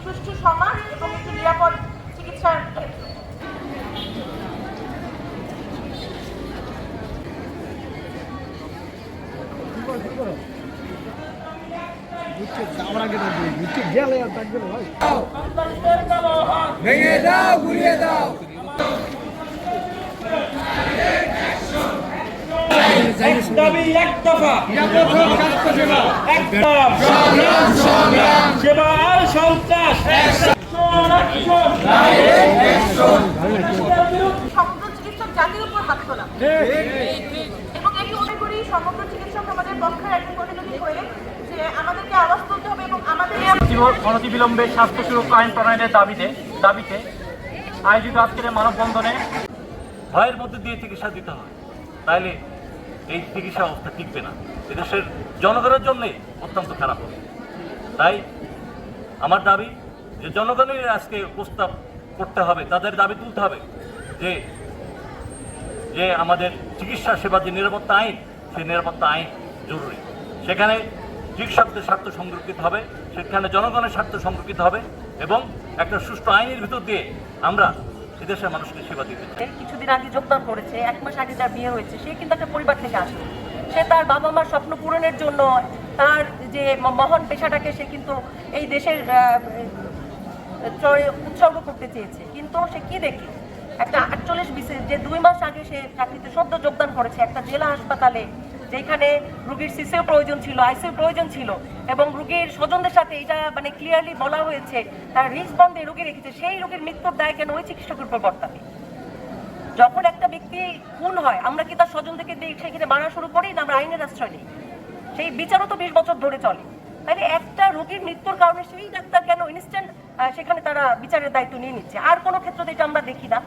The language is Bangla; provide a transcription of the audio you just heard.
সুষ্ঠু সমাজ এবং একটি নিরাপদ চিকিৎসার ক্ষেত্র। ভেঙে দাও, গুড়িয়ে দাও। দাবি এক দফা, একদম সেবা আর সন্ত্রাস, সমগ্র চিকিৎসক জাতির উপর হাত তোলা এবং এটি মনে করি সমগ্র চিকিৎসক আমাদের পক্ষের একজন প্রতিনিধি হয়ে যে আমাদেরকে আওয়াজ তুলতে হবে এবং আমাদের অনতিবিলম্বে স্বাস্থ্য সুরক্ষা আইন প্রণয়নের দাবিতে আয়োজিত আজকের মানববন্ধনে ভয়ের মধ্যে দিয়ে চিকিৎসা দিতে হয়, তাইলে এই চিকিৎসা অবস্থা টিকবে না, এদেশের জনগণের জন্যই অত্যন্ত খারাপ হবে। তাই আমার দাবি যে জনগণের আজকে প্রস্তাব করতে হবে, তাদের দাবি তুলতে হবে যে যে আমাদের চিকিৎসা সেবার যে নিরাপত্তা আইন, সেই নিরাপত্তা আইন জরুরি। সেখানে চিকিৎসকদের স্বার্থ সংরক্ষিত হবে, সেখানে জনগণের স্বার্থ সংরক্ষিত হবে এবং একটা সুষ্ঠু আইনের ভিতর দিয়ে আমরা এদেশের মানুষকে সেবা দিতে চাই। কিছুদিন আগে যোগদান করেছে, 1 মাস আগে তার বিয়ে হয়েছে, সে কিন্তু একটা পরিবার থেকে আসে। সে তার বাবা মার স্বপ্ন পূরণের জন্য তার যে মহান পেশাটাকে সে কিন্তু এই দেশের উৎসর্গ করতে চেয়েছে। কিন্তু সে কি দেখে একটা 48 বিসিএস যে 2 মাস আগে সে চাকরিতে সদ্য যোগদান করেছে একটা জেলা হাসপাতালে, যেখানে রোগীর সিসিও প্রয়োজন ছিল, আইসিইউ প্রয়োজন ছিল এবং রোগীর স্বজনদের সাথে এটা মানে ক্লিয়ারলি বলা হয়েছে তার রিস্ক বন্ধে রোগী রেখেছে। সেই রোগীর মৃত্যুর দায় কেন ওই চিকিৎসকের উপর বর্তাবে? যখন একটা ব্যক্তি খুন হয় আমরা কি তার স্বজন থেকে সেখানে মারা শুরু করি না আমরা আইনের আশ্রয় নিই? সেই বিচারও তো 20 বছর ধরে চলে। তাহলে একটা রোগীর মৃত্যুর কারণে সেই ডাক্তার কেন ইনস্ট্যান্ট সেখানে তারা বিচারের দায়িত্ব নিয়ে নিচ্ছে? আর কোনো ক্ষেত্রে এটা আমরা দেখি না।